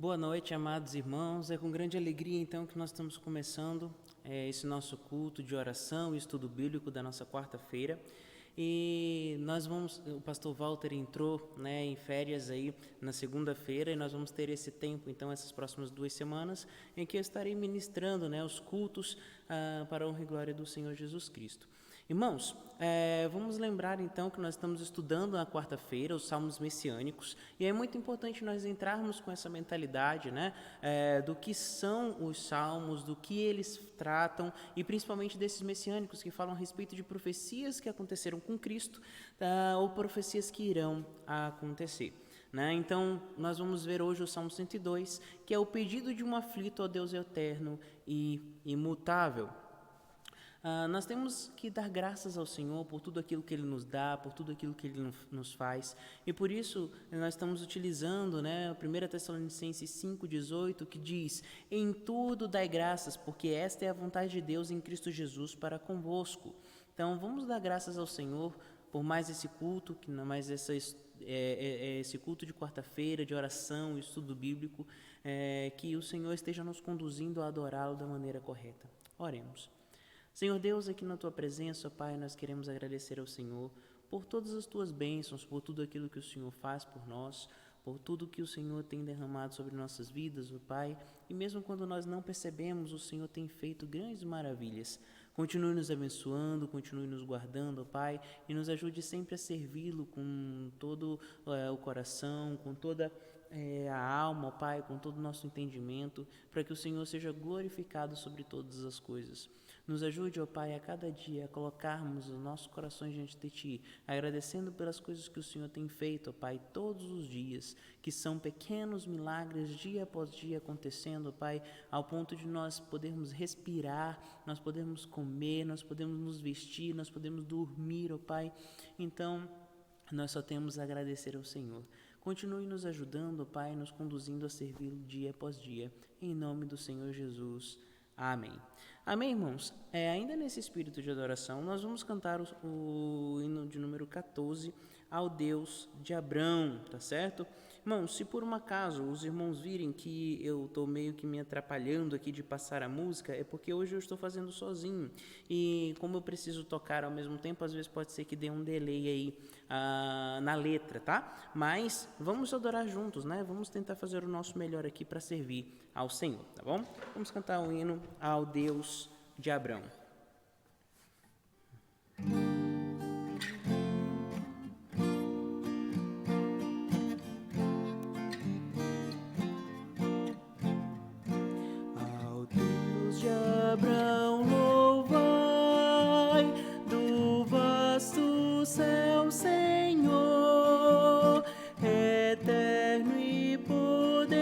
Boa noite, amados irmãos. É com grande alegria, então, que nós estamos começando esse nosso culto de oração e estudo bíblico da nossa quarta-feira. E o pastor Walter entrou, em férias aí na segunda-feira, e nós vamos ter esse tempo, então, essas próximas 2 semanas, em que eu estarei ministrando, os cultos para a honra e glória do Senhor Jesus Cristo. Irmãos, vamos lembrar então que nós estamos estudando na quarta-feira os Salmos Messiânicos, e é muito importante nós entrarmos com essa mentalidade, do que são os Salmos, do que eles tratam, e principalmente desses messiânicos que falam a respeito de profecias que aconteceram com Cristo, ou profecias que irão acontecer. Então, nós vamos ver hoje o Salmo 102, que é o pedido de um aflito ao Deus eterno e imutável. Nós temos que dar graças ao Senhor por tudo aquilo que Ele nos dá, por tudo aquilo que Ele nos faz, e por isso nós estamos utilizando 1 Tessalonicenses 5,18, que diz: em tudo dai graças, porque esta é a vontade de Deus em Cristo Jesus para convosco. Então vamos dar graças ao Senhor por mais esse culto, esse culto de quarta-feira, de oração e estudo bíblico, que o Senhor esteja nos conduzindo a adorá-lo da maneira correta. Oremos. Senhor Deus, aqui na Tua presença, Pai, nós queremos agradecer ao Senhor por todas as Tuas bênçãos, por tudo aquilo que o Senhor faz por nós, por tudo que o Senhor tem derramado sobre nossas vidas, Pai, e mesmo quando nós não percebemos, o Senhor tem feito grandes maravilhas. Continue nos abençoando, continue nos guardando, Pai, e nos ajude sempre a servi-lo com todo o coração, com toda a alma, Pai, com todo o nosso entendimento, para que o Senhor seja glorificado sobre todas as coisas. Nos ajude, ó Pai, a cada dia a colocarmos os nossos corações diante de Ti, agradecendo pelas coisas que o Senhor tem feito, ó Pai, todos os dias, que são pequenos milagres dia após dia acontecendo, ó Pai, ao ponto de nós podermos respirar, nós podermos comer, nós podemos nos vestir, nós podemos dormir, ó Pai. Então, nós só temos a agradecer ao Senhor. Continue nos ajudando, Pai, nos conduzindo a servi-lo dia após dia. Em nome do Senhor Jesus. Amém. Amém, irmãos? Ainda nesse espírito de adoração, nós vamos cantar o hino de número 14, ao Deus de Abrão, tá certo? Irmãos, se por um acaso os irmãos virem que eu estou meio que me atrapalhando aqui de passar a música, é porque hoje eu estou fazendo sozinho, e como eu preciso tocar ao mesmo tempo, às vezes pode ser que dê um delay aí na letra, tá? Mas vamos adorar juntos, Vamos tentar fazer o nosso melhor aqui para servir ao Senhor, tá bom? Vamos cantar o hino ao Deus de Abrão. Ao Deus de Abrão louvai, do vasto céu, Senhor, eterno e poderoso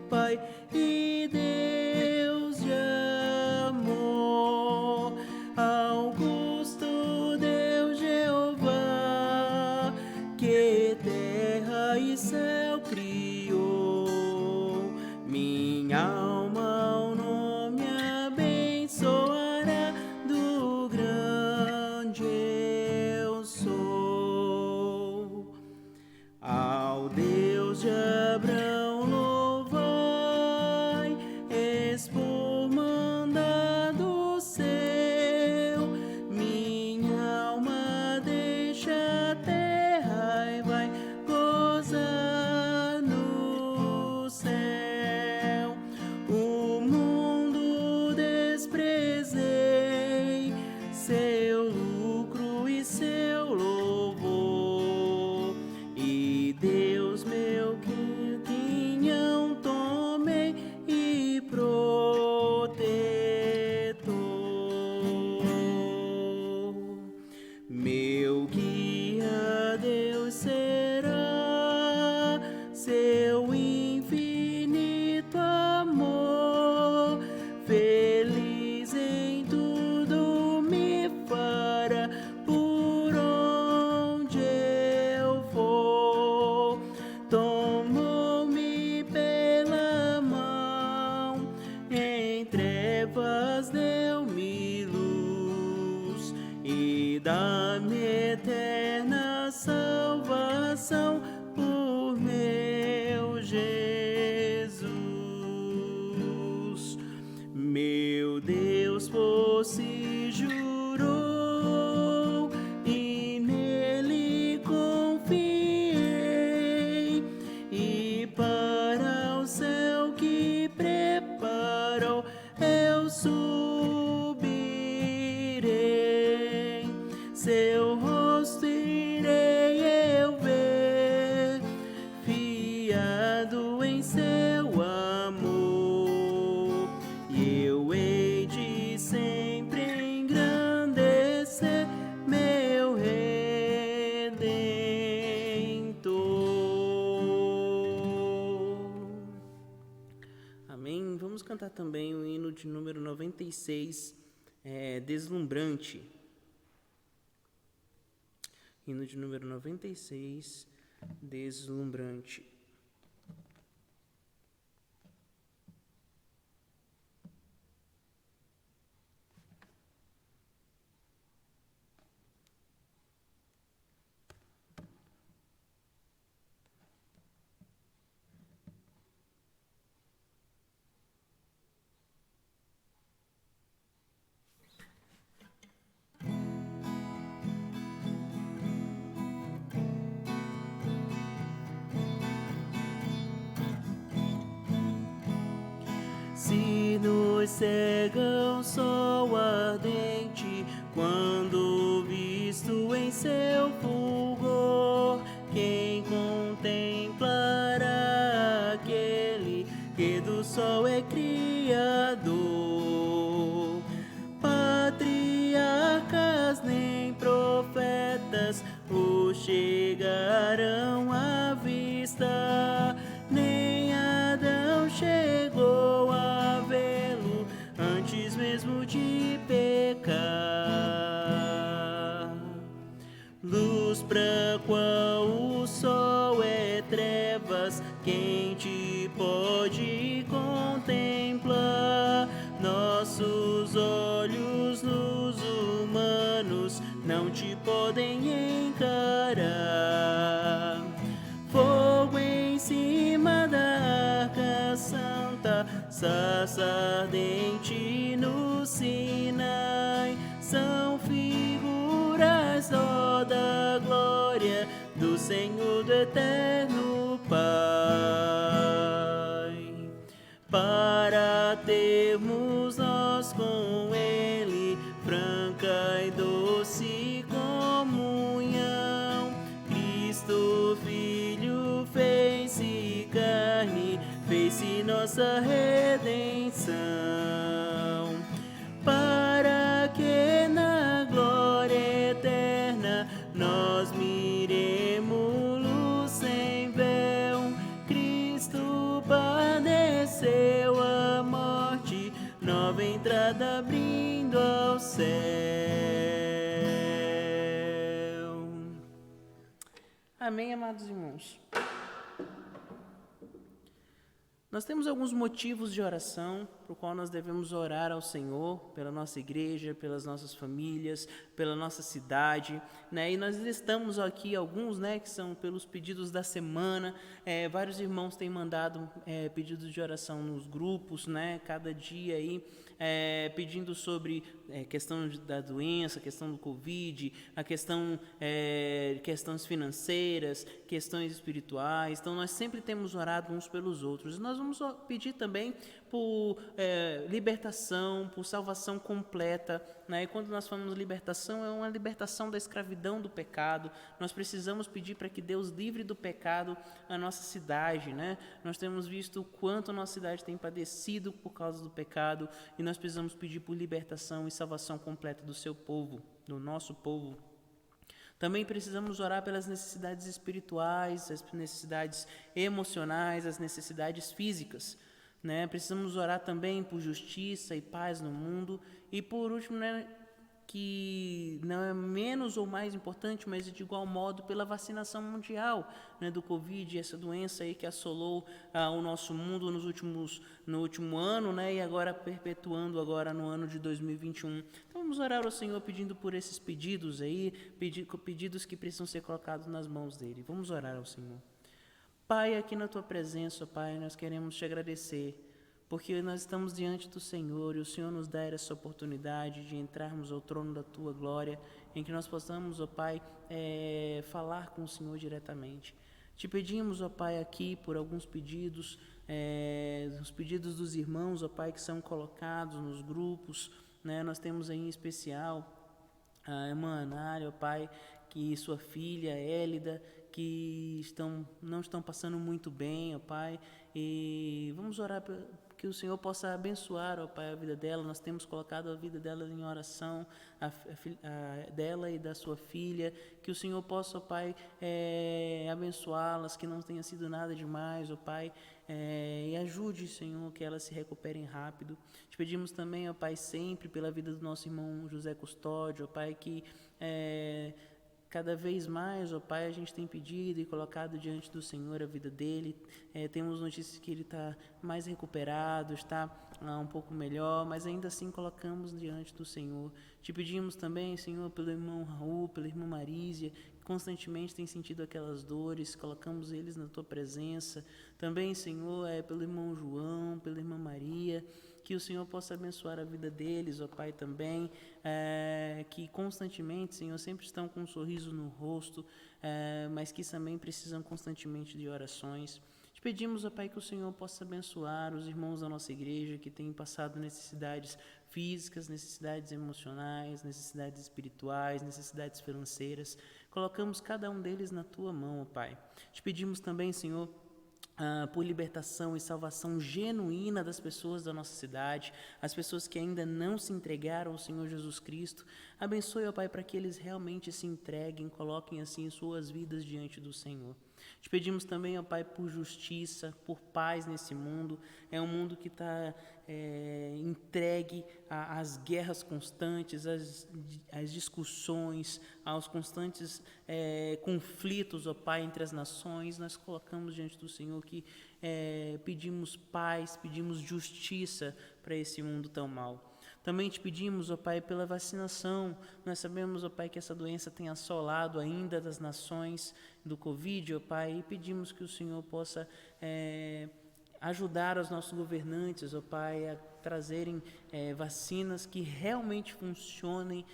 Pai e Deus de amor, augusto Deus Jeová, que terra e céu criou. Minha alma ao nome abençoará, do grande eu sou. Ao Deus de Abrão louvai, expor mandado seu. Minha alma deixa a terra e vai gozar no céu. O mundo desprezei, seu lucro e seu louvor, e Deus meu quinhão tomei e protetor. Meu guia Deus será, seu infinito amor, feliz em tudo me fará por onde eu for. Tomou-me pela mão, em trevas deu-me luz, e dá-me eterna salvação por meu Jesus. criado em seu amor, e eu hei de sempre engrandecer meu Redentor. Amém? Vamos cantar também o hino de número 96, Deslumbrante. Hino de número 96, Deslumbrante. Se nos cega o sol ardente, quando visto em seu fulgor, quem contemplará aquele que do sol é criador? Patriarcas nem profetas o chegarão à vista, nem Adão chegou a vê-lo antes mesmo de pecar. Luz pra qual o sol é trevas, quem te pode contemplar? Nossos olhos, luz humanos, não te podem encarar. Fogo em cima da arca santa, sarça ardente no Sinai, são figuras da glória do Senhor do eterno Pai. Para termos nós com Ele franca e doce comunhão, Cristo Filho fez-se carne, fez-se nossa redenção, para que na glória eterna nós miremos-lo sem véu. Cristo padeceu a morte, nova entrada abrindo ao céu. Amém, amados irmãos? Nós temos alguns motivos de oração por qual nós devemos orar ao Senhor, pela nossa igreja, pelas nossas famílias, pela nossa cidade, né? E nós listamos aqui alguns, né, que são pelos pedidos da semana. Vários irmãos têm mandado pedidos de oração nos grupos, né, cada dia aí, pedindo sobre questão da doença, questão do Covid, a questões financeiras, questões espirituais. Então, nós sempre temos orado uns pelos outros. Nós vamos pedir também por libertação, por salvação completa, né? E quando nós falamos libertação, é uma libertação da escravidão do pecado. Nós precisamos pedir para que Deus livre do pecado a nossa cidade, né? Nós temos visto o quanto a nossa cidade tem padecido por causa do pecado, e nós precisamos pedir por libertação e salvação completa do seu povo, do nosso povo. Também precisamos orar pelas necessidades espirituais, as necessidades emocionais, as necessidades físicas, né? Precisamos orar também por justiça e paz no mundo. E por último, né, que não é menos ou mais importante, mas de igual modo, pela vacinação mundial, né, do Covid, essa doença aí que assolou o nosso mundo no último ano, né, e agora perpetuando agora no ano de 2021. Então vamos orar ao Senhor pedindo por esses pedidos aí, pedidos que precisam ser colocados nas mãos dele. Vamos orar ao Senhor. Pai, aqui na Tua presença, Pai, nós queremos Te agradecer, porque nós estamos diante do Senhor e o Senhor nos dá essa oportunidade de entrarmos ao trono da Tua glória, em que nós possamos, ó Pai, falar com o Senhor diretamente. Te pedimos, ó Pai, aqui por alguns pedidos, os pedidos dos irmãos, ó Pai, que são colocados nos grupos, né? Nós temos aí em especial a irmã Anália, ó Pai, que sua filha Élida, que não estão passando muito bem, ó Pai, e vamos orar que o Senhor possa abençoar, ó Pai, a vida dela. Nós temos colocado a vida dela em oração, dela e da sua filha, que o Senhor possa, ó Pai, abençoá-las, que não tenha sido nada demais, ó Pai, e ajude, Senhor, que elas se recuperem rápido. Te pedimos também, ó Pai, sempre pela vida do nosso irmão José Custódio, ó Pai, que cada vez mais, ó Pai, a gente tem pedido e colocado diante do Senhor a vida dele. Temos notícias que ele está mais recuperado, está um pouco melhor, mas ainda assim colocamos diante do Senhor. Te pedimos também, Senhor, pelo irmão Raul, pela irmã Marísia, que constantemente tem sentido aquelas dores, colocamos eles na Tua presença. Também, Senhor, pelo irmão João, pela irmã Maria, que o Senhor possa abençoar a vida deles, ó Pai, também, que constantemente, Senhor, sempre estão com um sorriso no rosto, mas que também precisam constantemente de orações. Te pedimos, ó Pai, que o Senhor possa abençoar os irmãos da nossa igreja que têm passado necessidades físicas, necessidades emocionais, necessidades espirituais, necessidades financeiras. Colocamos cada um deles na Tua mão, ó Pai. Te pedimos também, Senhor, por libertação e salvação genuína das pessoas da nossa cidade, as pessoas que ainda não se entregaram ao Senhor Jesus Cristo. Abençoe, ó Pai, para que eles realmente se entreguem, coloquem assim suas vidas diante do Senhor. Te pedimos também, ó Pai, por justiça, por paz nesse mundo. É um mundo que está entregue às guerras constantes, às discussões, aos constantes conflitos, ó Pai, entre as nações. Nós colocamos diante do Senhor que pedimos paz, pedimos justiça para esse mundo tão mau. Também te pedimos, ó Pai, pela vacinação. Nós sabemos, ó Pai, que essa doença tem assolado ainda das nações do Covid, ó Pai, e pedimos que o Senhor possa ajudar os nossos governantes, ó Pai, a trazerem vacinas que realmente funcionem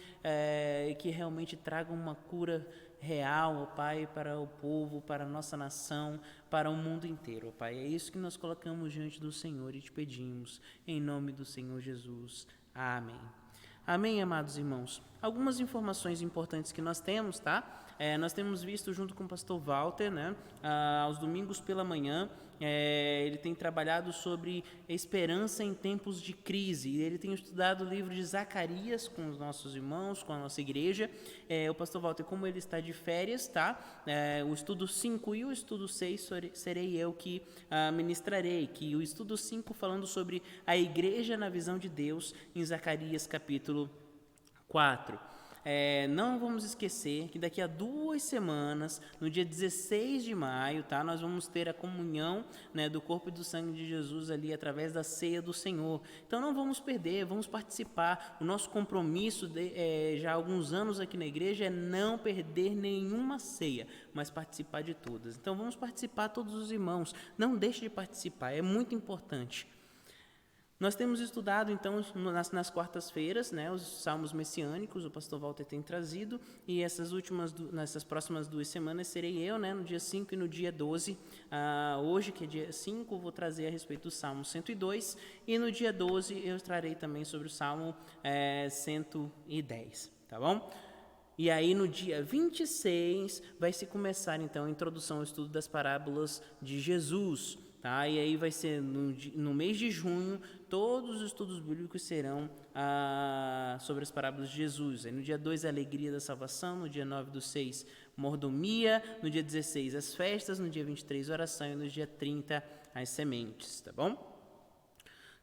e que realmente tragam uma cura real, ó Pai, para o povo, para a nossa nação, para o mundo inteiro, ó Pai. É isso que nós colocamos diante do Senhor e te pedimos, em nome do Senhor Jesus. Amém. Amém, amados irmãos. Algumas informações importantes que nós temos, tá? Nós temos visto junto com o pastor Walter, né, aos domingos pela manhã, ele tem trabalhado sobre esperança em tempos de crise. Ele tem estudado o livro de Zacarias com os nossos irmãos, com a nossa igreja. O pastor Walter, como ele está de férias, tá? O estudo 5 e o estudo 6 serei eu que ministrarei. Que o estudo 5 falando sobre a igreja na visão de Deus em Zacarias capítulo 4. Não vamos esquecer que daqui a 2 semanas, no dia 16 de maio, tá, nós vamos ter a comunhão, né, do corpo e do sangue de Jesus ali através da ceia do Senhor. Então não vamos perder, vamos participar. O nosso compromisso já há alguns anos aqui na igreja é não perder nenhuma ceia, mas participar de todas. Então vamos participar, todos os irmãos. Não deixe de participar, é muito importante. Nós temos estudado, então, nas quartas-feiras, né, os salmos messiânicos, o pastor Walter tem trazido, e nessas próximas 2 semanas serei eu, né, no dia 5 e no dia 12. Hoje, que é dia 5, vou trazer a respeito do Salmo 102, e no dia 12 eu trarei também sobre o Salmo 110, tá bom? E aí, no dia 26, vai se começar, então, a introdução ao estudo das parábolas de Jesus. Tá? E aí vai ser no mês de junho, todos os estudos bíblicos serão sobre as parábolas de Jesus. Aí no dia 2, a alegria da salvação, no dia 9 do 6, mordomia, no dia 16, as festas, no dia 23, oração, e no dia 30, as sementes, tá bom?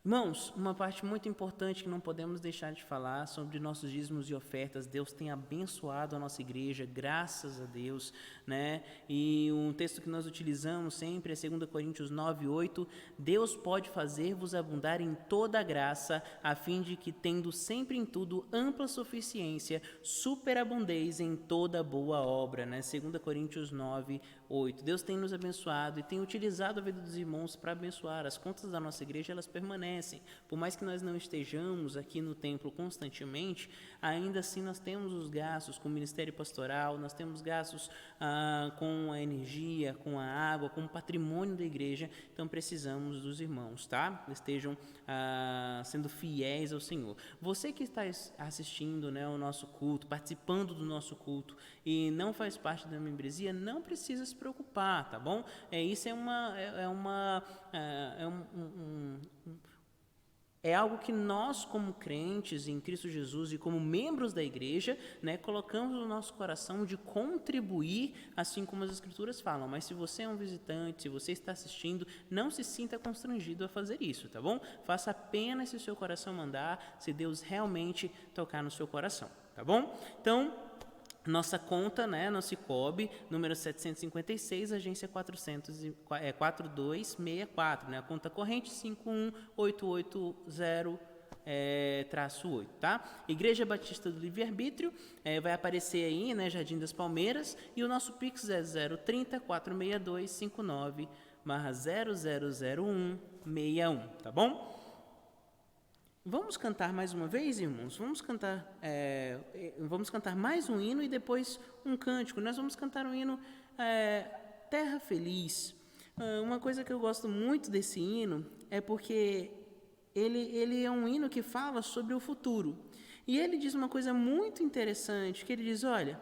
Irmãos, uma parte muito importante que não podemos deixar de falar sobre nossos dízimos e ofertas. Deus tem abençoado a nossa igreja, graças a Deus, né? E um texto que nós utilizamos sempre é 2 Coríntios 9:8. Deus pode fazer-vos abundar em toda a graça, a fim de que, tendo sempre em tudo ampla suficiência, superabundeis em toda boa obra, né? 2 Coríntios 9:8. Deus tem nos abençoado e tem utilizado a vida dos irmãos para abençoar. As contas da nossa igreja, elas permanecem. Por mais que nós não estejamos aqui no templo constantemente, ainda assim nós temos os gastos com o ministério pastoral, nós temos gastos com a energia, com a água, com o patrimônio da igreja. Então precisamos dos irmãos, tá? Estejam sendo fiéis ao Senhor. Você que está assistindo, né, o nosso culto, participando do nosso culto e não faz parte da membresia, não precisa se preocupar, tá bom? Isso é algo que nós, como crentes em Cristo Jesus e como membros da igreja, né, colocamos no nosso coração de contribuir, assim como as Escrituras falam. Mas se você é um visitante, se você está assistindo, não se sinta constrangido a fazer isso, tá bom? Faça apenas se o seu coração mandar, se Deus realmente tocar no seu coração, tá bom? Então, nossa conta, né, no Cicobi, número 756, agência 4264, né, a conta corrente 51880, -8, tá? Igreja Batista do Livre-Arbítrio, vai aparecer aí, né, Jardim das Palmeiras, e o nosso Pix é 030 462 59/000161, tá bom? Vamos cantar mais uma vez, irmãos? Vamos cantar mais um hino e depois um cântico. Nós vamos cantar um hino, Terra Feliz. Uma coisa que eu gosto muito desse hino é porque ele é um hino que fala sobre o futuro. E ele diz uma coisa muito interessante, que ele diz, olha,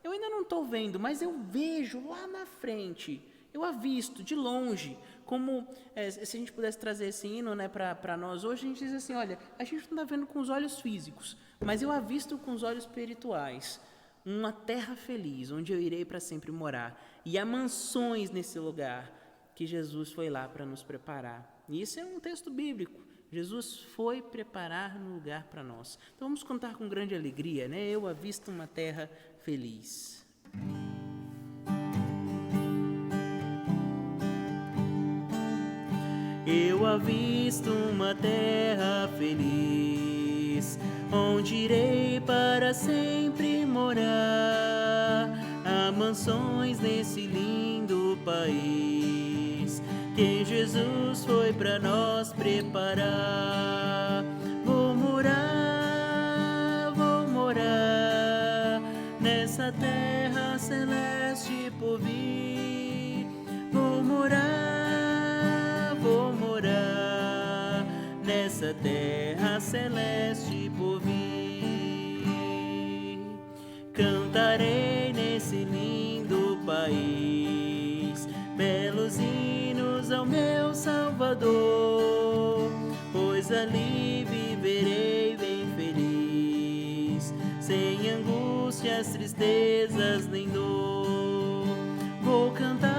eu ainda não estou vendo, mas eu vejo lá na frente, eu avisto de longe, como se a gente pudesse trazer esse hino, né, para nós hoje, a gente diz assim, olha, a gente não está vendo com os olhos físicos, mas eu avisto com os olhos espirituais, uma terra feliz, onde eu irei para sempre morar, e há mansões nesse lugar, que Jesus foi lá para nos preparar. E isso é um texto bíblico, Jesus foi preparar um lugar para nós. Então vamos cantar com grande alegria, né? Eu avisto uma terra feliz. Eu avisto uma terra feliz, onde irei para sempre morar. Há mansões nesse lindo país, que Jesus foi para nós preparar. Vou morar nessa terra celeste por vir. Vou morar nessa terra celeste por vir. Cantarei nesse lindo país belos hinos ao meu Salvador, pois ali viverei bem feliz, sem angústias, tristezas nem dor. Vou cantar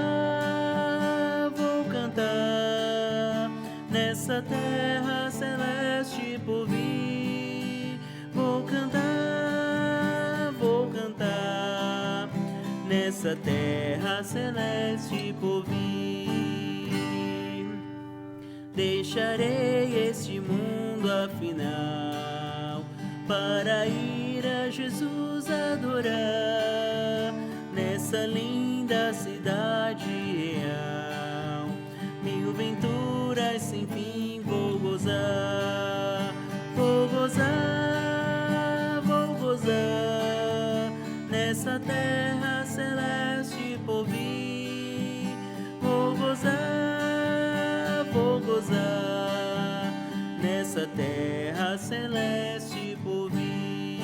nessa terra celeste por vir. Vou cantar nessa terra celeste por vir. Deixarei este mundo afinal, para ir a Jesus adorar, nessa linda cidade real. Mil venturas sem fim vou gozar, nessa terra celeste por vir. Vou gozar nessa terra celeste por vir.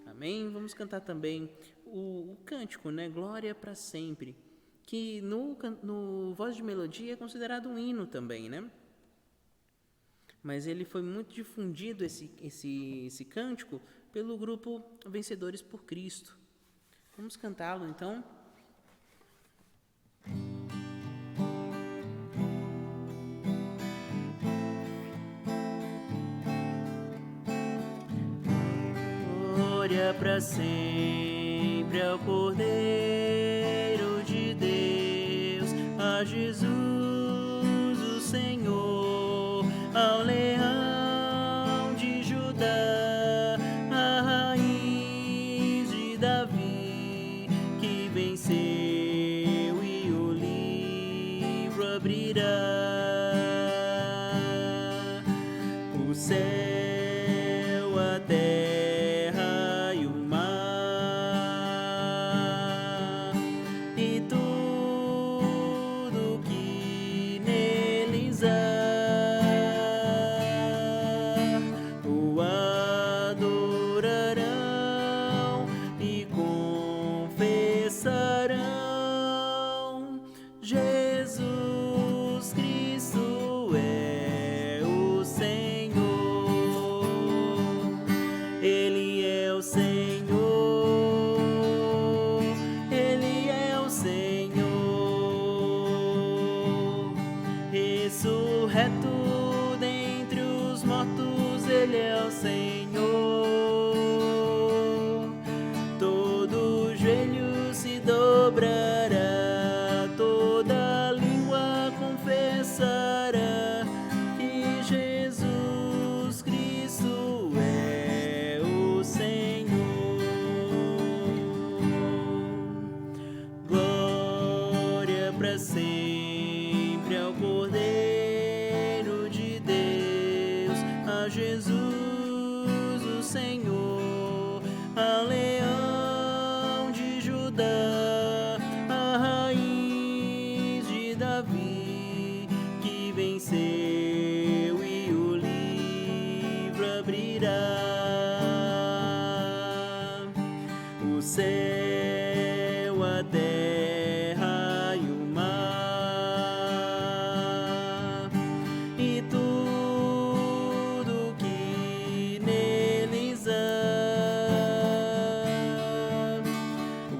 Amém? Vamos cantar também o cântico, né? Glória para sempre, que no Voz de Melodia é considerado um hino também, né? Mas ele foi muito difundido, esse cântico, pelo grupo Vencedores por Cristo. Vamos cantá-lo, então. Glória para sempre ao Cordeiro de Deus, a Jesus o Senhor, ao Leão de Judá, a raiz de Davi, que venceu e o livro abrirá. O céu, a terra e o mar, e tudo que neles há, o adorarão para sempre ao Cordeiro de Deus, a Jesus o Senhor, a Leão de Judá, a raiz de Davi, que venceu e o livro abrirá. O céu, a terra e o mar, e tudo que neles há,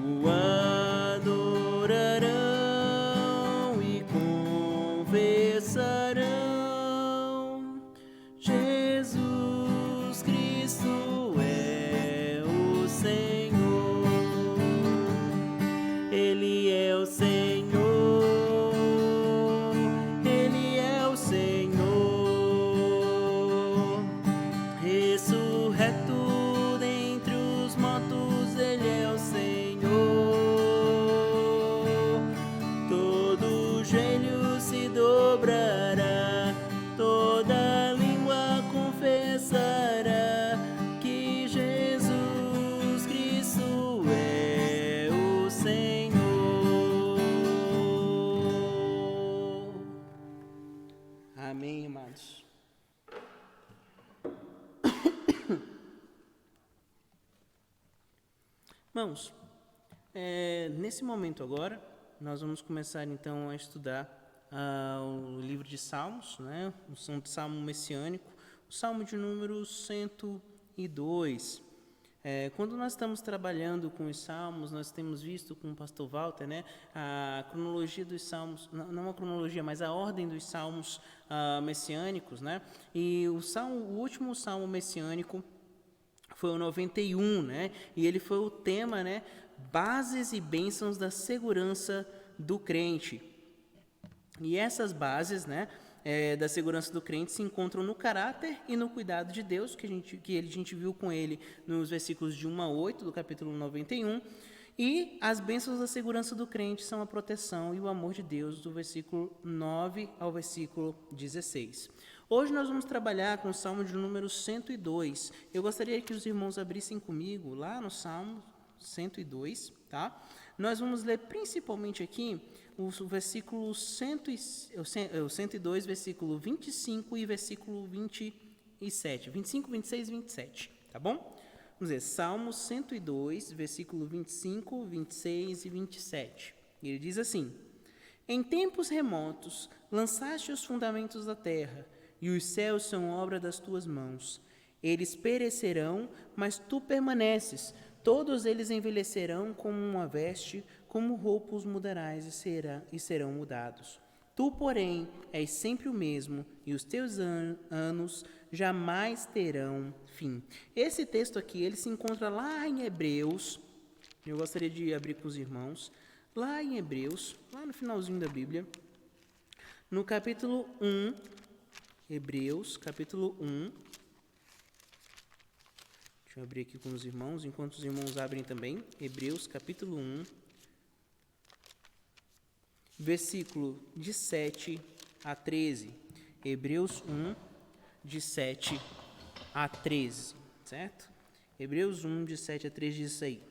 o adorarão e confessarão: Jesus Cristo é o Senhor. Ele é o Senhor, Ele é o Senhor, ressurreto dentre os mortos, Ele é o Senhor. Todo joelho se dobrará, toda língua confessará que Jesus Cristo é o Senhor. Amém, amados. Irmãos, nesse momento agora, nós vamos começar então a estudar o livro de Salmos, né? O Salmo messiânico, o Salmo de número 102. Quando nós estamos trabalhando com os Salmos, nós temos visto com o pastor Walter, né, a cronologia dos Salmos, não a cronologia, mas a ordem dos Salmos messiânicos, né? E o último Salmo messiânico foi o 91, né? E ele foi o tema, né? Bases e bênçãos da segurança do crente. E essas bases, né, da segurança do crente se encontram no caráter e no cuidado de Deus, que a gente viu com ele nos versículos de 1 a 8 do capítulo 91. E as bênçãos da segurança do crente são a proteção e o amor de Deus, do versículo 9 ao versículo 16. Hoje nós vamos trabalhar com o Salmo de número 102. Eu gostaria que os irmãos abrissem comigo lá no Salmo 102, tá? Nós vamos ler principalmente aqui o versículo 102, versículo 25 e versículo 27. 25, 26 e 27, tá bom? Vamos ver, Salmo 102, versículo 25, 26 e 27. Ele diz assim: Em tempos remotos lançaste os fundamentos da terra, e os céus são obra das tuas mãos. Eles perecerão, mas tu permaneces. Todos eles envelhecerão como uma veste, como roupa os mudarás e serão mudados. Tu, porém, és sempre o mesmo, e os teus anos jamais terão fim. Esse texto aqui, ele se encontra lá em Hebreus. Eu gostaria de abrir com os irmãos. Lá em Hebreus, lá no finalzinho da Bíblia, no capítulo 1, Hebreus, capítulo 1. Deixa eu abrir aqui com os irmãos, enquanto os irmãos abrem também. Hebreus, capítulo 1, versículo de 7 a 13. Hebreus 1, de 7 a 13, certo? Hebreus 1, de 7 a 13 diz isso aí.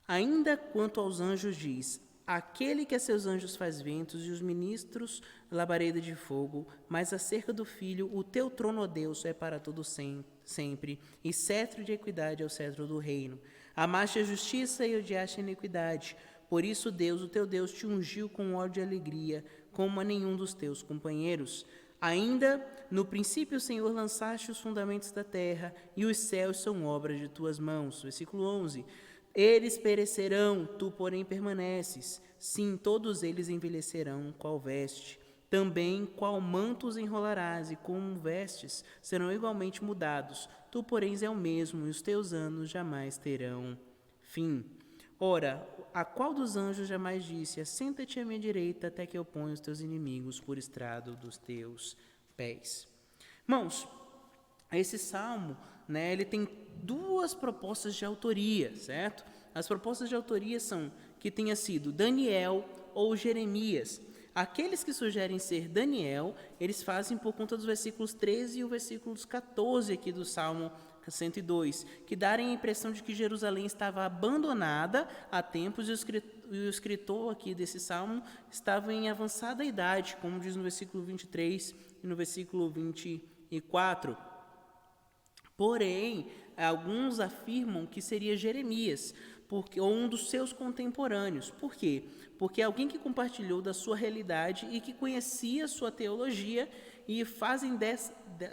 Ainda quanto aos anjos diz: Aquele que a seus anjos faz ventos e os ministros labareda de fogo, mas acerca do Filho, o teu trono, ó Deus, é para todo sempre, e cetro de equidade é o cetro do reino. Amaste a justiça e odiaste a iniquidade. Por isso Deus, o teu Deus, te ungiu com óleo de alegria, como a nenhum dos teus companheiros. Ainda no princípio, Senhor, lançaste os fundamentos da terra, e os céus são obras de tuas mãos. Versículo 11. Eles perecerão, tu, porém, permaneces. Sim, todos eles envelhecerão, qual veste. Também, qual manto os enrolarás, e como vestes serão igualmente mudados. Tu, porém, és o mesmo, e os teus anos jamais terão fim. Ora, a qual dos anjos jamais disse: Assenta-te à minha direita, até que eu ponha os teus inimigos por estrado dos teus pés. Irmãos, esse salmo, né, ele tem duas propostas de autoria, certo? As propostas de autoria são que tenha sido Daniel ou Jeremias. Aqueles que sugerem ser Daniel, eles fazem por conta dos versículos 13 e o versículos 14 aqui do Salmo 102, que darem a impressão de que Jerusalém estava abandonada há tempos e o escritor aqui desse salmo estava em avançada idade, como diz no versículo 23 e no versículo 24. Porém, alguns afirmam que seria Jeremias, ou um dos seus contemporâneos. Por quê? Porque é alguém que compartilhou da sua realidade e que conhecia a sua teologia e fazem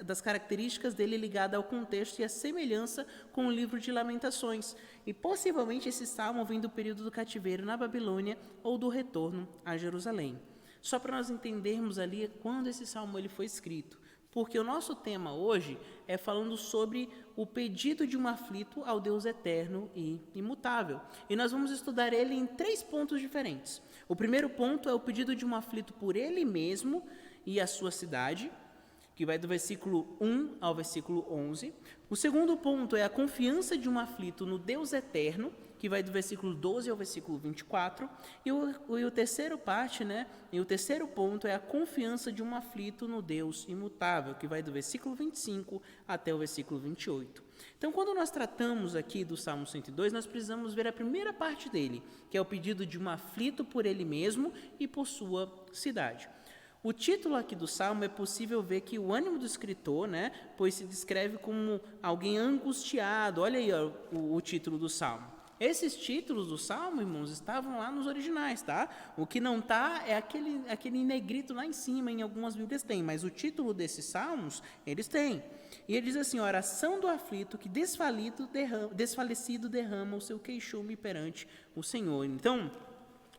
das características dele ligada ao contexto e a semelhança com o livro de Lamentações. E possivelmente esse salmo vem do período do cativeiro na Babilônia ou do retorno a Jerusalém. Só para nós entendermos ali quando esse salmo ele foi escrito. Porque o nosso tema hoje é falando sobre o pedido de um aflito ao Deus eterno e imutável. E nós vamos estudar ele em 3 pontos diferentes. O primeiro ponto é o pedido de um aflito por ele mesmo e a sua cidade, que vai do versículo 1 ao versículo 11. O segundo ponto é a confiança de um aflito no Deus eterno, que vai do versículo 12 ao versículo 24, e o terceiro ponto é a confiança de um aflito no Deus imutável, que vai do versículo 25 até o versículo 28. Então, quando nós tratamos aqui do Salmo 102, nós precisamos ver a primeira parte dele, que é o pedido de um aflito por ele mesmo e por sua cidade. O título aqui do Salmo é possível ver que o ânimo do escritor, pois se descreve como alguém angustiado. Olha aí o título do Salmo. Esses títulos do Salmo, irmãos, estavam lá nos originais, tá? O que não está é aquele negrito lá em cima, em algumas Bíblias tem, mas o título desses Salmos, eles têm. E ele diz assim, oração do aflito que desfalecido derrama o seu queixume perante o Senhor. Então,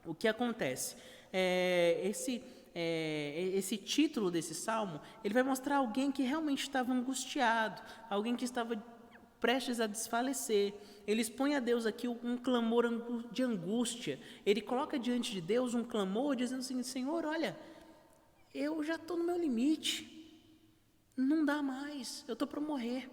o que acontece? Esse título desse Salmo, ele vai mostrar alguém que realmente estava angustiado, alguém que estava prestes a desfalecer. Ele expõe a Deus aqui um clamor de angústia. Ele coloca diante de Deus um clamor dizendo assim, Senhor, olha, eu já estou no meu limite, não dá mais, eu estou para morrer.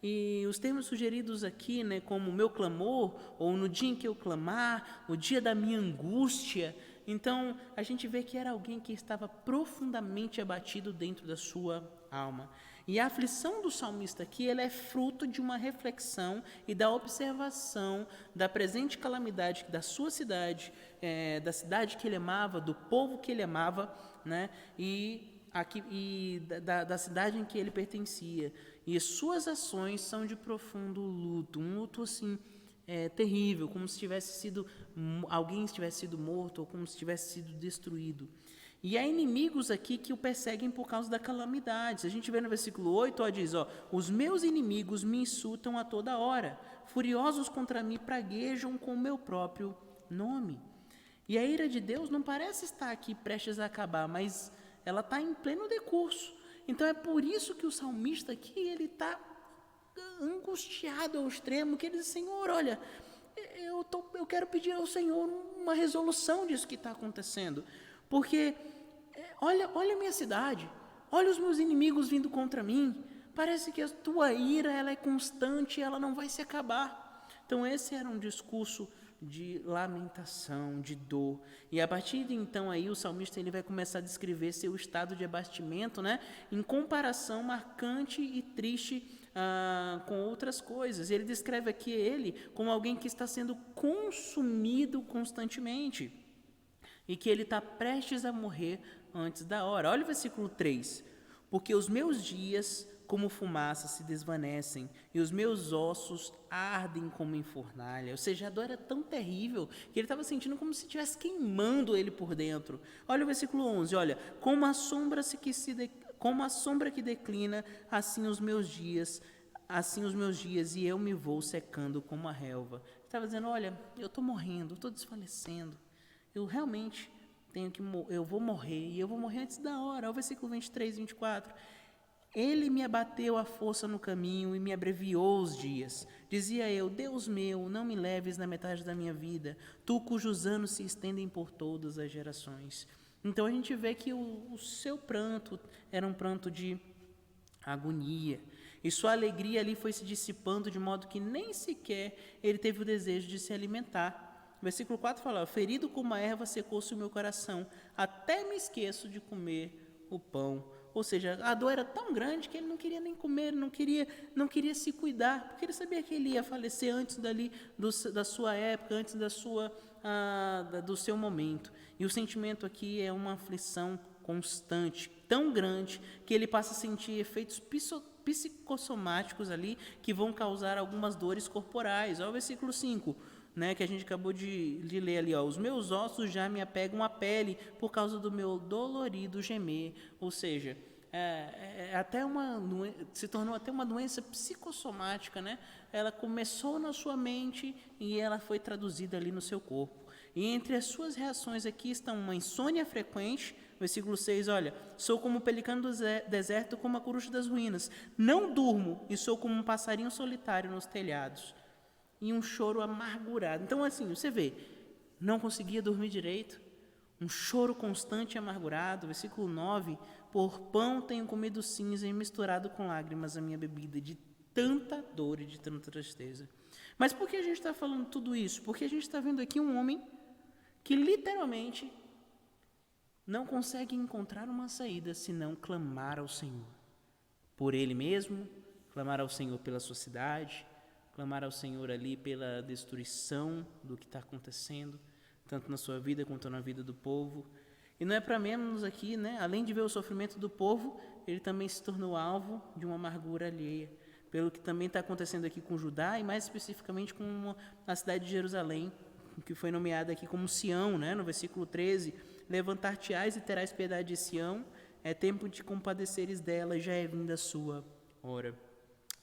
E os termos sugeridos aqui, como meu clamor, ou no dia em que eu clamar, o dia da minha angústia. Então, a gente vê que era alguém que estava profundamente abatido dentro da sua alma. E a aflição do salmista aqui, ela é fruto de uma reflexão e da observação da presente calamidade da sua cidade, da cidade que ele amava, do povo que ele amava, da cidade em que ele pertencia. E suas ações são de profundo luto, um luto assim, terrível, como se alguém tivesse sido morto ou como se tivesse sido destruído. E há inimigos aqui que o perseguem por causa da calamidade. A gente vê no versículo 8, diz, os meus inimigos me insultam a toda hora, furiosos contra mim praguejam com o meu próprio nome. E a ira de Deus não parece estar aqui prestes a acabar, mas ela está em pleno decurso. Então é por isso que o salmista aqui, ele está angustiado ao extremo, que ele diz, Senhor, olha, eu quero pedir ao Senhor uma resolução disso que está acontecendo. Porque, olha a minha cidade, olha os meus inimigos vindo contra mim, parece que a tua ira ela é constante e ela não vai se acabar. Então esse era um discurso de lamentação, de dor. E a partir de então aí o salmista ele vai começar a descrever seu estado de abatimento, em comparação marcante e triste com outras coisas. Ele descreve aqui ele como alguém que está sendo consumido constantemente. E que ele está prestes a morrer antes da hora. Olha o versículo 3. Porque os meus dias, como fumaça, se desvanecem, e os meus ossos ardem como em fornalha. Ou seja, a dor era tão terrível que ele estava sentindo como se estivesse queimando ele por dentro. Olha o versículo 11. Olha, como a sombra que declina, assim os meus dias, e eu me vou secando como a relva. Ele estava dizendo, olha, eu estou morrendo, eu estou desfalecendo. Eu realmente eu vou morrer, e eu vou morrer antes da hora. Olha o versículo 23 e 24. Ele me abateu a força no caminho e me abreviou os dias. Dizia eu, Deus meu, não me leves na metade da minha vida, tu cujos anos se estendem por todas as gerações. Então a gente vê que o seu pranto era um pranto de agonia. E sua alegria ali foi se dissipando de modo que nem sequer ele teve o desejo de se alimentar. Versículo 4 fala: ferido como a erva secou-se o meu coração, até me esqueço de comer o pão. Ou seja, a dor era tão grande que ele não queria nem comer, não queria se cuidar, porque ele sabia que ele ia falecer antes da sua época, antes do seu momento. E o sentimento aqui é uma aflição constante, tão grande, que ele passa a sentir efeitos psicossomáticos ali, que vão causar algumas dores corporais. Olha o versículo 5. Que a gente acabou de ler ali, os meus ossos já me apegam à pele por causa do meu dolorido gemer. Ou seja, se tornou até uma doença psicossomática, Ela começou na sua mente e ela foi traduzida ali no seu corpo. E entre as suas reações aqui estão uma insônia frequente, versículo 6, olha, sou como um pelicano do deserto, como a coruja das ruínas, não durmo e sou como um passarinho solitário nos telhados. E um choro amargurado. Então, assim, você vê, não conseguia dormir direito, um choro constante e amargurado. Versículo 9, por pão tenho comido cinza e misturado com lágrimas a minha bebida, de tanta dor e de tanta tristeza. Mas por que a gente está falando tudo isso? Porque a gente está vendo aqui um homem que literalmente não consegue encontrar uma saída senão clamar ao Senhor. Por ele mesmo, clamar ao Senhor pela sua cidade, clamar ao Senhor ali pela destruição do que está acontecendo, tanto na sua vida quanto na vida do povo. E não é para menos aqui, além de ver o sofrimento do povo, ele também se tornou alvo de uma amargura alheia, pelo que também está acontecendo aqui com Judá, e mais especificamente com a cidade de Jerusalém, que foi nomeada aqui como Sião, no versículo 13, levantar-te-ás e terás piedade de Sião, é tempo de compadeceres dela, já é vinda a sua hora.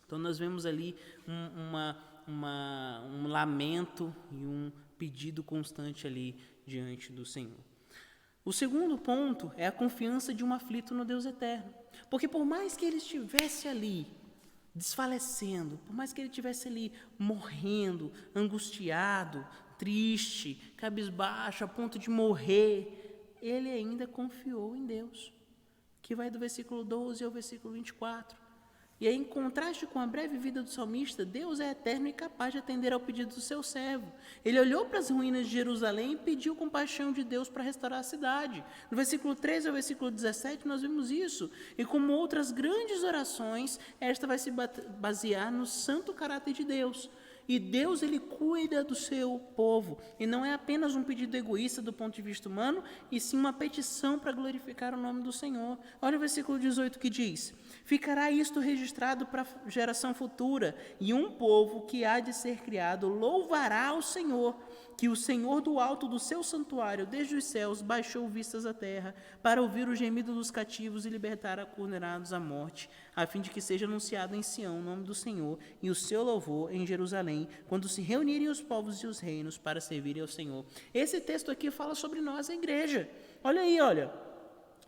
Então nós vemos ali um lamento e um pedido constante ali diante do Senhor. O segundo ponto é a confiança de um aflito no Deus eterno. Porque por mais que ele estivesse ali desfalecendo, por mais que ele estivesse ali morrendo, angustiado, triste, cabisbaixo, a ponto de morrer, ele ainda confiou em Deus. Que vai do versículo 12 ao versículo 24. E aí, em contraste com a breve vida do salmista, Deus é eterno e capaz de atender ao pedido do seu servo. Ele olhou para as ruínas de Jerusalém e pediu compaixão de Deus para restaurar a cidade. No versículo 13 ao versículo 17, nós vimos isso. E como outras grandes orações, esta vai se basear no santo caráter de Deus. E Deus, ele cuida do seu povo. E não é apenas um pedido egoísta do ponto de vista humano, e sim uma petição para glorificar o nome do Senhor. Olha o versículo 18 que diz: ficará isto registrado para a geração futura, e um povo que há de ser criado louvará ao Senhor, que o Senhor do alto do seu santuário, desde os céus, baixou vistas à terra, para ouvir o gemido dos cativos e libertar a condenados à morte, a fim de que seja anunciado em Sião o nome do Senhor e o seu louvor em Jerusalém, quando se reunirem os povos e os reinos para servirem ao Senhor. Esse texto aqui fala sobre nós, a igreja. Olha aí,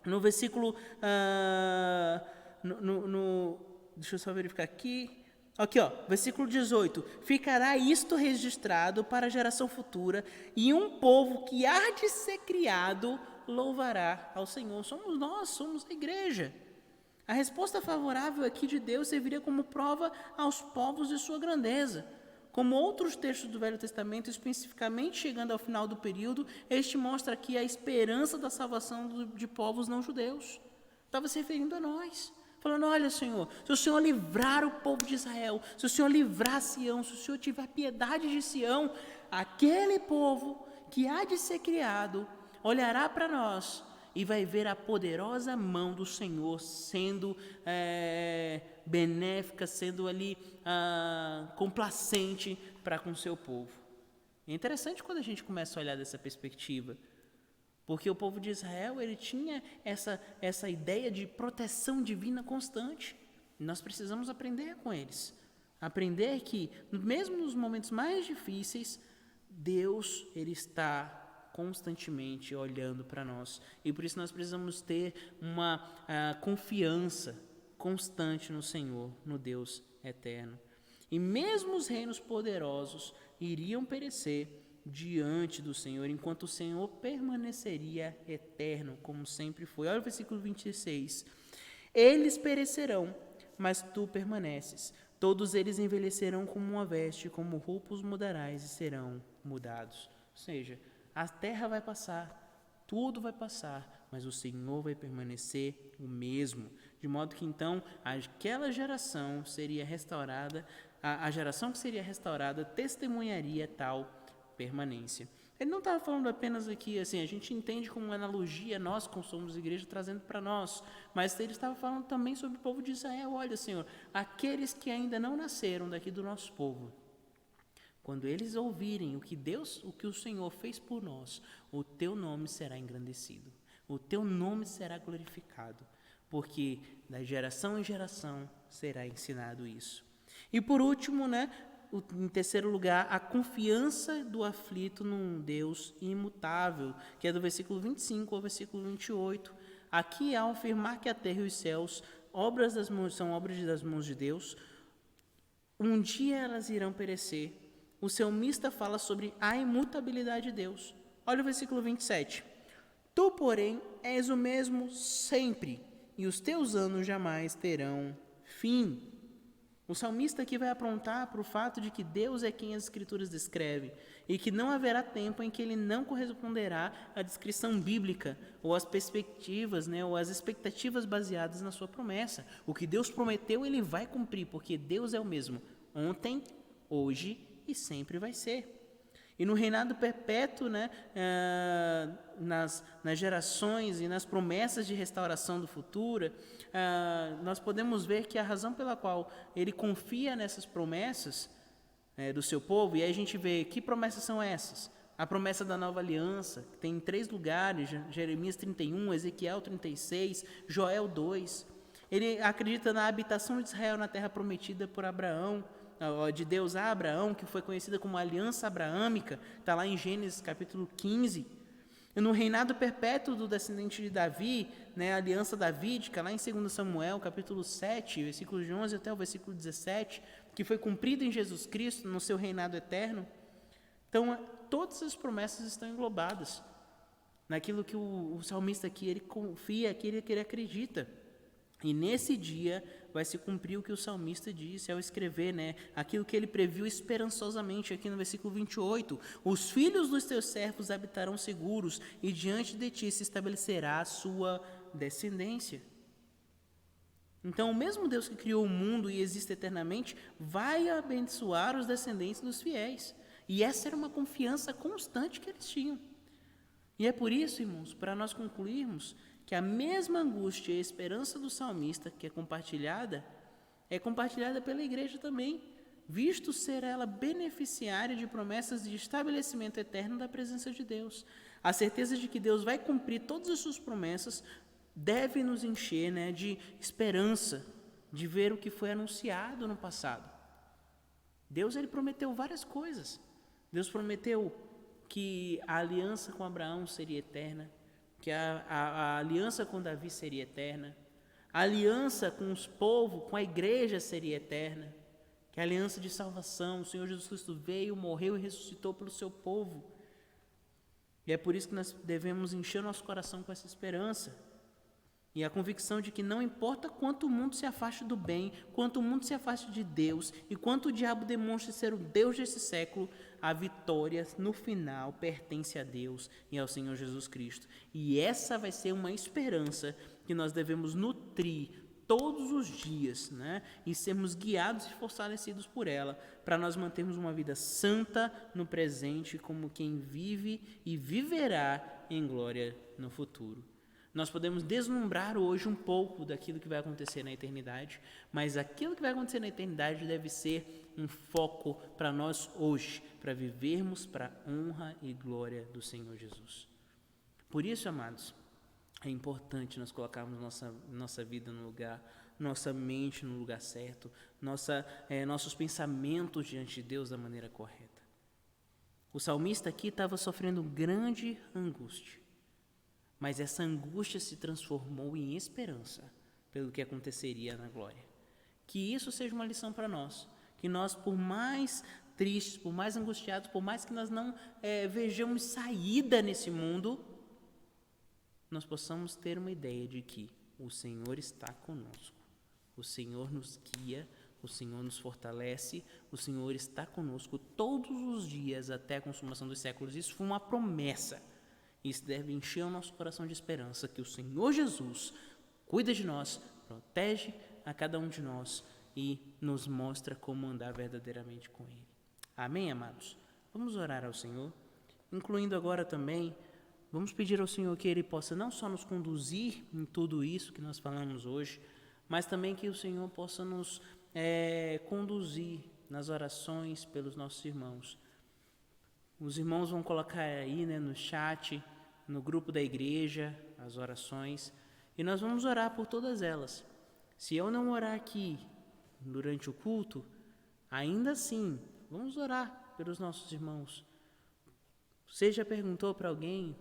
no versículo... deixa eu só verificar aqui. Aqui, versículo 18. Ficará isto registrado para a geração futura, e um povo que há de ser criado louvará ao Senhor. Somos nós, somos a igreja. A resposta favorável aqui de Deus serviria como prova aos povos de sua grandeza. Como outros textos do Velho Testamento, especificamente chegando ao final do período, este mostra aqui a esperança da salvação de povos não judeus. Estava se referindo a nós. Falando, olha, Senhor, se o Senhor livrar o povo de Israel, se o Senhor livrar Sião, se o Senhor tiver piedade de Sião, aquele povo que há de ser criado olhará para nós e vai ver a poderosa mão do Senhor sendo benéfica, sendo ali complacente para com o seu povo. É interessante quando a gente começa a olhar dessa perspectiva. Porque o povo de Israel, ele tinha essa ideia de proteção divina constante. E nós precisamos aprender com eles. Aprender que, mesmo nos momentos mais difíceis, Deus, ele está constantemente olhando para nós. E por isso nós precisamos ter uma confiança constante no Senhor, no Deus eterno. E mesmo os reinos poderosos iriam perecer diante do Senhor, enquanto o Senhor permaneceria eterno, como sempre foi. Olha o versículo 26. Eles perecerão, mas tu permaneces. Todos eles envelhecerão como uma veste, como roupas mudarás e serão mudados. Ou seja, a terra vai passar, tudo vai passar, mas o Senhor vai permanecer o mesmo. De modo que então aquela geração seria restaurada, a geração que seria restaurada testemunharia tal permanência. Ele não estava falando apenas aqui, assim, a gente entende como uma analogia, nós como somos igreja, trazendo para nós, mas ele estava falando também sobre o povo de Israel. Olha, Senhor, aqueles que ainda não nasceram daqui do nosso povo, quando eles ouvirem o que o Senhor fez por nós, o teu nome será engrandecido, o teu nome será glorificado, porque da geração em geração será ensinado isso. E por último, em terceiro lugar, a confiança do aflito num Deus imutável, que é do versículo 25 ao versículo 28. Aqui, ao afirmar que a terra e os céus são obras das mãos de Deus, um dia elas irão perecer. O salmista fala sobre a imutabilidade de Deus. Olha o versículo 27. Tu, porém, és o mesmo sempre, e os teus anos jamais terão fim. O salmista aqui vai apontar para o fato de que Deus é quem as Escrituras descreve e que não haverá tempo em que ele não corresponderá à descrição bíblica ou às perspectivas, ou às expectativas baseadas na sua promessa. O que Deus prometeu, ele vai cumprir, porque Deus é o mesmo ontem, hoje e sempre vai ser. E no reinado perpétuo, nas gerações e nas promessas de restauração do futuro, nós podemos ver que a razão pela qual ele confia nessas promessas do seu povo, e aí a gente vê que promessas são essas. A promessa da nova aliança, que tem em 3 lugares, Jeremias 31, Ezequiel 36, Joel 2. Ele acredita na habitação de Israel na terra prometida por Abraão, de Deus a Abraão, que foi conhecida como aliança abraâmica, está lá em Gênesis capítulo 15. E no reinado perpétuo do descendente de Davi, a aliança davídica, lá em 2 Samuel capítulo 7, versículos de 11 até o versículo 17, que foi cumprido em Jesus Cristo no seu reinado eterno. Então, todas as promessas estão englobadas naquilo que o salmista aqui, ele confia, que ele acredita. E nesse dia vai se cumprir o que o salmista disse ao escrever, aquilo que ele previu esperançosamente aqui no versículo 28. Os filhos dos teus servos habitarão seguros e diante de ti se estabelecerá a sua descendência. Então, o mesmo Deus que criou o mundo e existe eternamente vai abençoar os descendentes dos fiéis. E essa era uma confiança constante que eles tinham. E é por isso, irmãos, para nós concluirmos, que a mesma angústia e esperança do salmista, que é compartilhada pela igreja também, visto ser ela beneficiária de promessas de estabelecimento eterno da presença de Deus. A certeza de que Deus vai cumprir todas as suas promessas deve nos encher de esperança, de ver o que foi anunciado no passado. Deus ele prometeu várias coisas. Deus prometeu que a aliança com Abraão seria eterna, que a aliança com Davi seria eterna, a aliança com os povos, com a igreja seria eterna, que a aliança de salvação, o Senhor Jesus Cristo veio, morreu e ressuscitou pelo seu povo. E é por isso que nós devemos encher nosso coração com essa esperança e a convicção de que não importa quanto o mundo se afaste do bem, quanto o mundo se afaste de Deus e quanto o diabo demonstre ser o Deus desse século, a vitória no final pertence a Deus e ao Senhor Jesus Cristo. E essa vai ser uma esperança que nós devemos nutrir todos os dias, e sermos guiados e fortalecidos por ela, para nós mantermos uma vida santa no presente, como quem vive e viverá em glória no futuro. Nós podemos deslumbrar hoje um pouco daquilo que vai acontecer na eternidade, mas aquilo que vai acontecer na eternidade deve ser um foco para nós hoje, para vivermos para a honra e glória do Senhor Jesus. Por isso, amados, é importante nós colocarmos nossa vida no lugar, nossa mente no lugar certo, nossos pensamentos diante de Deus da maneira correta. O salmista aqui estava sofrendo grande angústia, mas essa angústia se transformou em esperança pelo que aconteceria na glória. Que isso seja uma lição para nós, que nós, por mais tristes, por mais angustiados, por mais que nós não vejamos saída nesse mundo, nós possamos ter uma ideia de que o Senhor está conosco, o Senhor nos guia, o o Senhor nos fortalece, o Senhor está conosco todos os dias até a consumação dos séculos. Isso foi uma promessa. Isso deve encher o nosso coração de esperança, que o Senhor Jesus cuida de nós, protege a cada um de nós e nos mostra como andar verdadeiramente com Ele. Amém, amados? Vamos orar ao Senhor, incluindo agora também, vamos pedir ao Senhor que Ele possa não só nos conduzir em tudo isso que nós falamos hoje, mas também que o Senhor possa nos conduzir nas orações pelos nossos irmãos. Os irmãos vão colocar aí, no chat, no grupo da igreja, as orações, e nós vamos orar por todas elas. Se eu não orar aqui durante o culto, ainda assim, vamos orar pelos nossos irmãos. Você já perguntou para alguém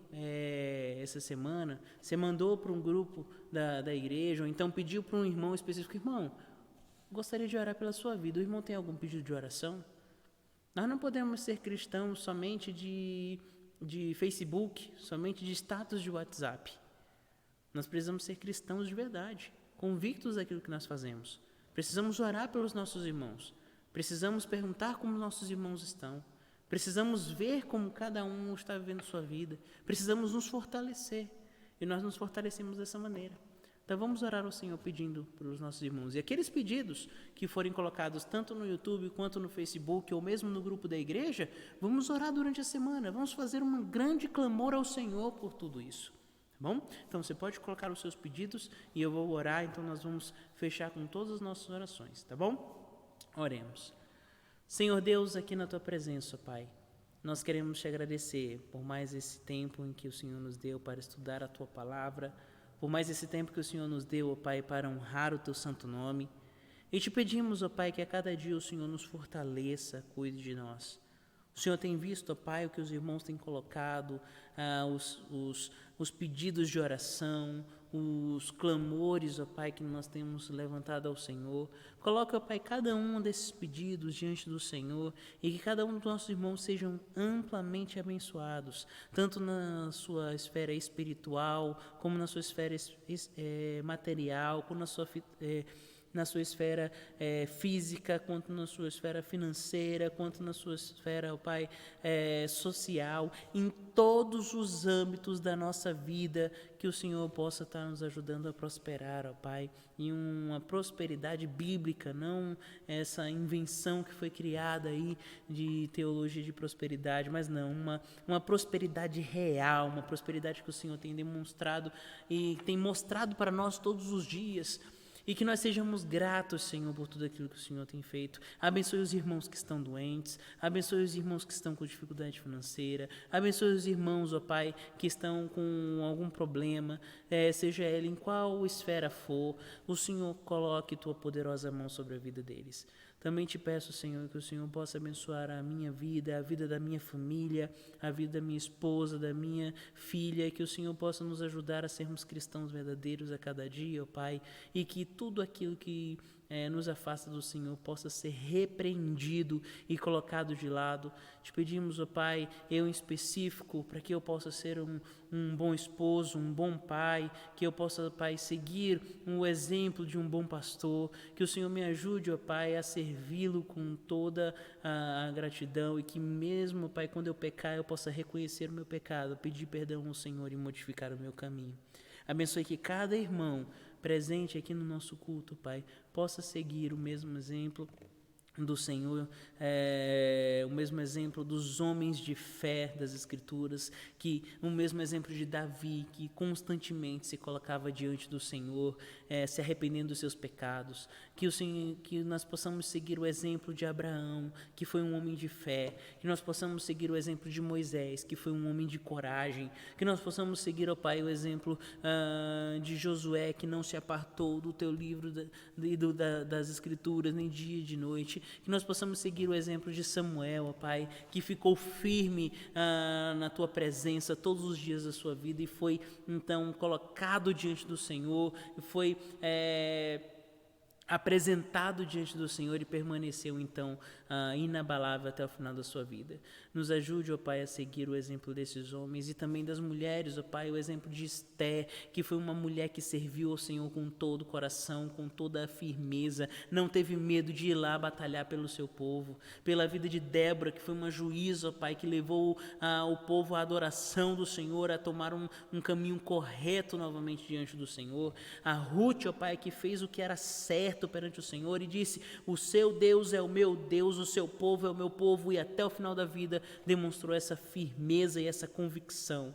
essa semana, você mandou para um grupo da igreja, ou então pediu para um irmão específico: irmão, gostaria de orar pela sua vida. O irmão tem algum pedido de oração? Nós não podemos ser cristãos somente de Facebook, somente de status de WhatsApp. Nós precisamos ser cristãos de verdade, convictos daquilo que nós fazemos. Precisamos orar pelos nossos irmãos. Precisamos perguntar como nossos irmãos estão. Precisamos ver como cada um está vivendo sua vida. Precisamos nos fortalecer. E nós nos fortalecemos dessa maneira. Então vamos orar ao Senhor pedindo para os nossos irmãos. E aqueles pedidos que forem colocados tanto no YouTube quanto no Facebook ou mesmo no grupo da igreja, vamos orar durante a semana. Vamos fazer um grande clamor ao Senhor por tudo isso. Tá bom? Então você pode colocar os seus pedidos e eu vou orar. Então nós vamos fechar com todas as nossas orações. Tá bom? Oremos. Senhor Deus, aqui na Tua presença, Pai, nós queremos Te agradecer por mais esse tempo em que o Senhor nos deu para estudar a Tua palavra, por mais esse tempo que o Senhor nos deu, ó Pai, para honrar o Teu santo nome. E Te pedimos, ó Pai, que a cada dia o Senhor nos fortaleça, cuide de nós. O Senhor tem visto, ó Pai, o que os irmãos têm colocado, os pedidos de oração, os clamores, ó Pai, que nós temos levantado ao Senhor. Coloca, ó Pai, cada um desses pedidos diante do Senhor e que cada um dos nossos irmãos sejam amplamente abençoados, tanto na sua esfera espiritual, como na sua esfera material, como na sua esfera física, quanto na sua esfera financeira, quanto na sua esfera, ó Pai, social, em todos os âmbitos da nossa vida, que o Senhor possa estar nos ajudando a prosperar, ó Pai, em uma prosperidade bíblica, não essa invenção que foi criada aí de teologia de prosperidade, mas não, uma prosperidade real, uma prosperidade que o Senhor tem demonstrado e tem mostrado para nós todos os dias. E que nós sejamos gratos, Senhor, por tudo aquilo que o Senhor tem feito. Abençoe os irmãos que estão doentes, abençoe os irmãos que estão com dificuldade financeira, abençoe os irmãos, ó Pai, que estão com algum problema, seja ele em qual esfera for, o Senhor coloque Tua poderosa mão sobre a vida deles. Também Te peço, Senhor, que o Senhor possa abençoar a minha vida, a vida da minha família, a vida da minha esposa, da minha filha, que o Senhor possa nos ajudar a sermos cristãos verdadeiros a cada dia, ó Pai, e que tudo aquilo que nos afasta do Senhor possa ser repreendido e colocado de lado. Te pedimos, ó Pai, eu em específico, para que eu possa ser um bom esposo, um bom pai, que eu possa, Pai, seguir o exemplo de um bom pastor, que o Senhor me ajude, ó Pai, a servi-lo com toda a gratidão e que mesmo, Pai, quando eu pecar, eu possa reconhecer o meu pecado, pedir perdão ao Senhor e modificar o meu caminho. Abençoe que cada irmão presente aqui no nosso culto, Pai, possa seguir o mesmo exemplo do Senhor, o mesmo exemplo dos homens de fé das Escrituras, que o mesmo exemplo de Davi, que constantemente se colocava diante do Senhor, se arrependendo dos seus pecados, que nós possamos seguir o exemplo de Abraão, que foi um homem de fé, que nós possamos seguir o exemplo de Moisés, que foi um homem de coragem, que nós possamos seguir, ó Pai, o exemplo de Josué, que não se apartou do Teu livro das Escrituras, nem dia e de noite, que nós possamos seguir o exemplo de Samuel, ó Pai, que ficou firme na Tua presença todos os dias da sua vida e foi, então, colocado diante do Senhor, foi apresentado diante do Senhor e permaneceu então inabalável até o final da sua vida. Nos ajude, ó Pai, a seguir o exemplo desses homens e também das mulheres, ó Pai, o exemplo de Esté, que foi uma mulher que serviu ao Senhor com todo o coração, com toda a firmeza, não teve medo de ir lá batalhar pelo seu povo. Pela vida de Débora, que foi uma juíza, ó Pai, que levou o povo à adoração do Senhor, a tomar um caminho correto novamente diante do Senhor. A Ruth, ó Pai, que fez o que era certo perante o Senhor e disse: o seu Deus é o meu Deus, o seu povo é o meu povo, e até o final da vida demonstrou essa firmeza e essa convicção.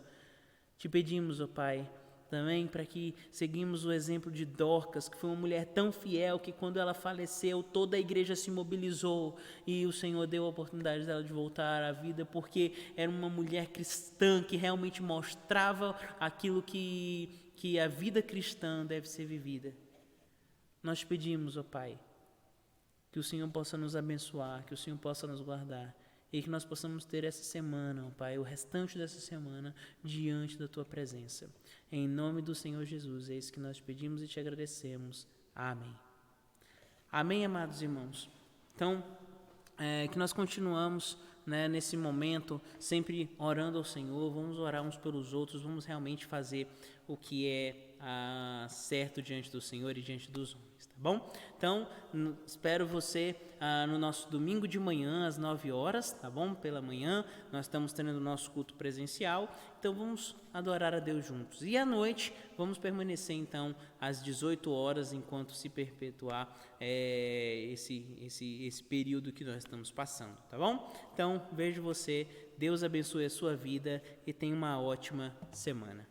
Te pedimos, ó Pai, também para que seguimos o exemplo de Dorcas, que foi uma mulher tão fiel que quando ela faleceu, toda a igreja se mobilizou e o Senhor deu a oportunidade dela de voltar à vida, porque era uma mulher cristã que realmente mostrava aquilo que a vida cristã deve ser vivida. Nós te pedimos, ó Pai, que o Senhor possa nos abençoar, que o Senhor possa nos guardar e que nós possamos ter essa semana, ó Pai, o restante dessa semana diante da Tua presença. Em nome do Senhor Jesus, é isso que nós te pedimos e te agradecemos. Amém. Amém, amados irmãos. Então, que nós continuamos, né, nesse momento, sempre orando ao Senhor, vamos orar uns pelos outros, vamos realmente fazer o que é certo diante do Senhor e diante dos homens, tá bom? Então, espero você no nosso domingo de manhã, às 9 horas, tá bom? Pela manhã, nós estamos tendo o nosso culto presencial, então vamos adorar a Deus juntos. E à noite, vamos permanecer então às 18 horas, enquanto se perpetuar esse período que nós estamos passando, tá bom? Então, vejo você, Deus abençoe a sua vida e tenha uma ótima semana.